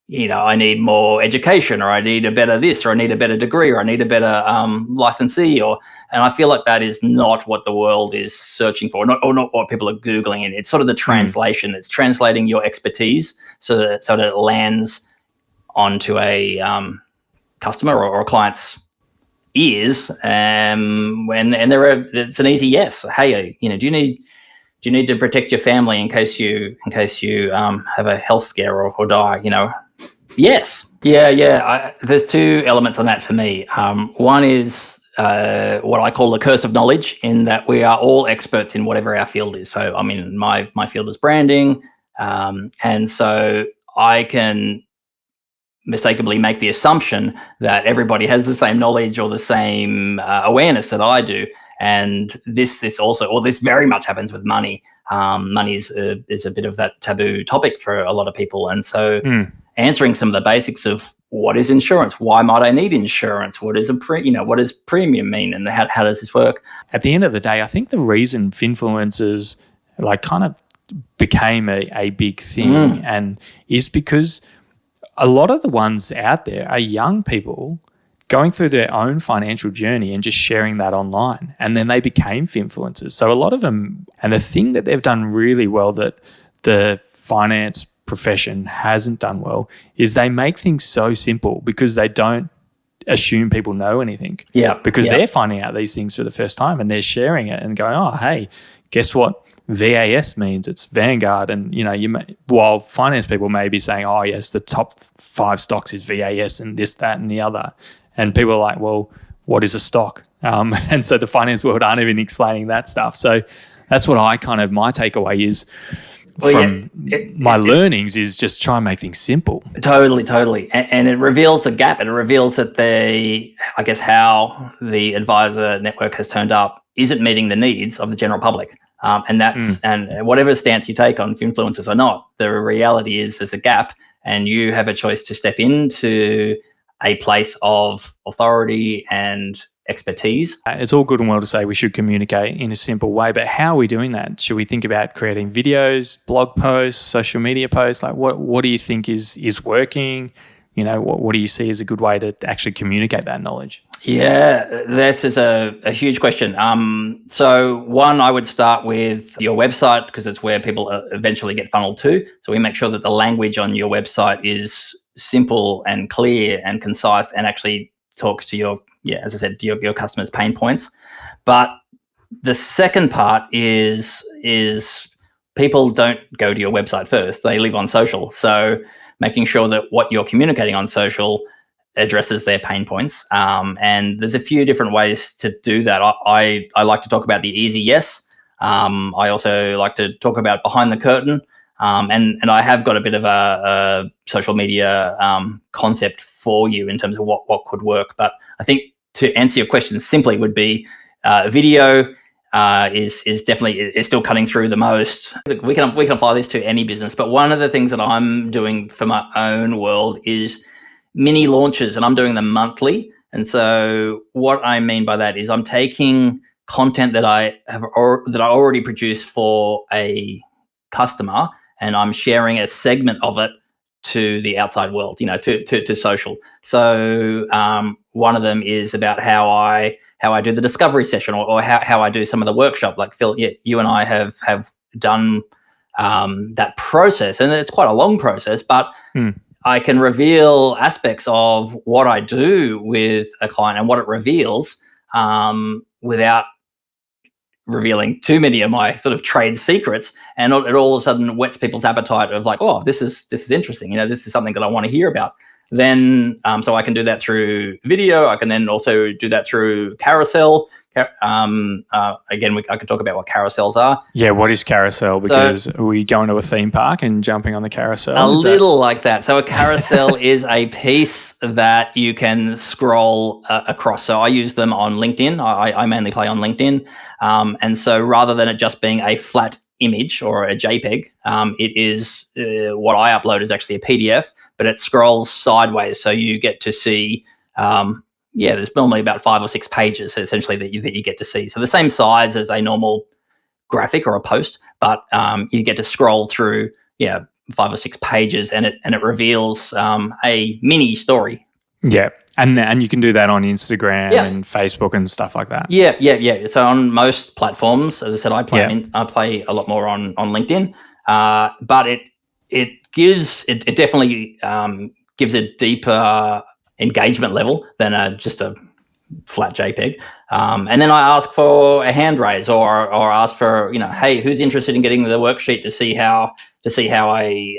I need more education, or I need a better this, or I need a better degree, or I need a better licensee, and I feel like that is not what the world is searching for, or not what people are Googling. And it's sort of the translation. It's translating your expertise so that it lands onto a customer or a client's ears, and it's an easy yes. Hey, do you need to protect your family in case you have a health scare or die? Yes. Yeah. There's two elements on that for me. One is what I call the curse of knowledge, in that we are all experts in whatever our field is. So, I mean, my field is branding, and so I can mistakenly make the assumption that everybody has the same knowledge or the same awareness that I do. And this very much happens with money. Money is a bit of that taboo topic for a lot of people, and so answering some of the basics of what is insurance, why might I need insurance, what is what does premium mean, and how does this work? At the end of the day, I think the reason finfluencers kind of became a big thing and is because a lot of the ones out there are young people going through their own financial journey and just sharing that online. And then they became finfluencers. So a lot of them, and the thing that they've done really well that the finance profession hasn't done well, is they make things so simple because they don't assume people know anything. Yeah. Because they're finding out these things for the first time and they're sharing it and going, oh, hey, guess what? VAS means it's Vanguard, and while finance people may be saying, oh yes, the top 5 stocks is VAS and this, that, and the other, and people are like, well, what is a stock? And so the finance world aren't even explaining that stuff. So that's what my takeaway is from my learnings is just try and make things simple. Totally, and it reveals the gap. It reveals that how the advisor network has turned up isn't meeting the needs of the general public. And that's and whatever stance you take on influencers or not, the reality is there's a gap, and you have a choice to step into a place of authority and expertise. It's all good and well to say we should communicate in a simple way, but how are we doing that? Should we think about creating videos, blog posts, social media posts? Like what do you think is working? What do you see as a good way to actually communicate that knowledge? Yeah, this is a huge question. So one, I would start with your website, because it's where people eventually get funneled to. So we make sure that the language on your website is simple and clear and concise, and actually talks to your customers' pain points. But the second part is people don't go to your website first; they live on social. So making sure that what you're communicating on social addresses their pain points. And there's a few different ways to do that. I like to talk about the easy yes. I also like to talk about behind the curtain. And I have got a bit of a social media concept for you in terms of what could work. But I think to answer your question simply would be video is definitely still cutting through the most. We can apply this to any business, but one of the things that I'm doing for my own world is mini launches, and I'm doing them monthly. And so what I mean by that is I'm taking content that I already produced for a customer, and I'm sharing a segment of it to the outside world, to social. So one of them is about how I do the discovery session, or how I do some of the workshop. Like Phil, you and I have done that process, and it's quite a long process, but I can reveal aspects of what I do with a client and what it reveals without revealing too many of my sort of trade secrets, and it all of a sudden whets people's appetite of like, oh, this is interesting. This is something that I want to hear about. Then, so I can do that through video. I can then also do that through carousel. Again, I can talk about what carousels are. Yeah, what is carousel? Because are we going to a theme park and jumping on the carousel? Like that. So a carousel is a piece that you can scroll across. So I use them on LinkedIn. I mainly play on LinkedIn. And so rather than it just being a flat image or a JPEG, it is what I upload is actually a PDF, but it scrolls sideways. So you get to see there's normally about 5 or 6 pages essentially that you get to see. So the same size as a normal graphic or a post, but you get to scroll through 5 or 6 pages, and it reveals a mini story. Yeah. And you can do that on Instagram Yeah. and Facebook and stuff like that. Yeah. So on most platforms, as I said, I play Yeah. I play a lot more on LinkedIn, but it definitely gives a deeper engagement level than just a flat JPEG. And then I ask for a hand raise, or ask for, hey, who's interested in getting the worksheet to see how I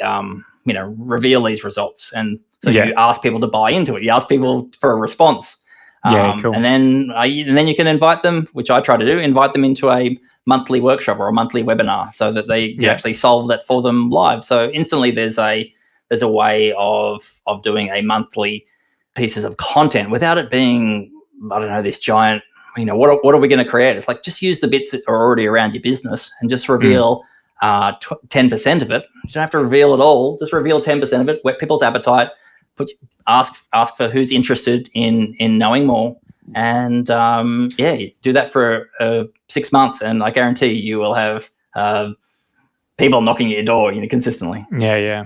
reveal these results. And so you ask people to buy into it. You ask people for a response. Cool. And then you can invite them, which I try to do, invite them into a monthly workshop or a monthly webinar, so that you actually solve that for them live. So instantly there's a way of doing a monthly pieces of content without it being, I don't know, this giant, what are we going to create? It's like, just use the bits that are already around your business and just reveal 10% of it. You don't have to reveal it all. Just reveal 10% of it, whet people's appetite, ask for who's interested in knowing more. And do that for 6 months, and I guarantee you will have people knocking at your door, consistently. Yeah.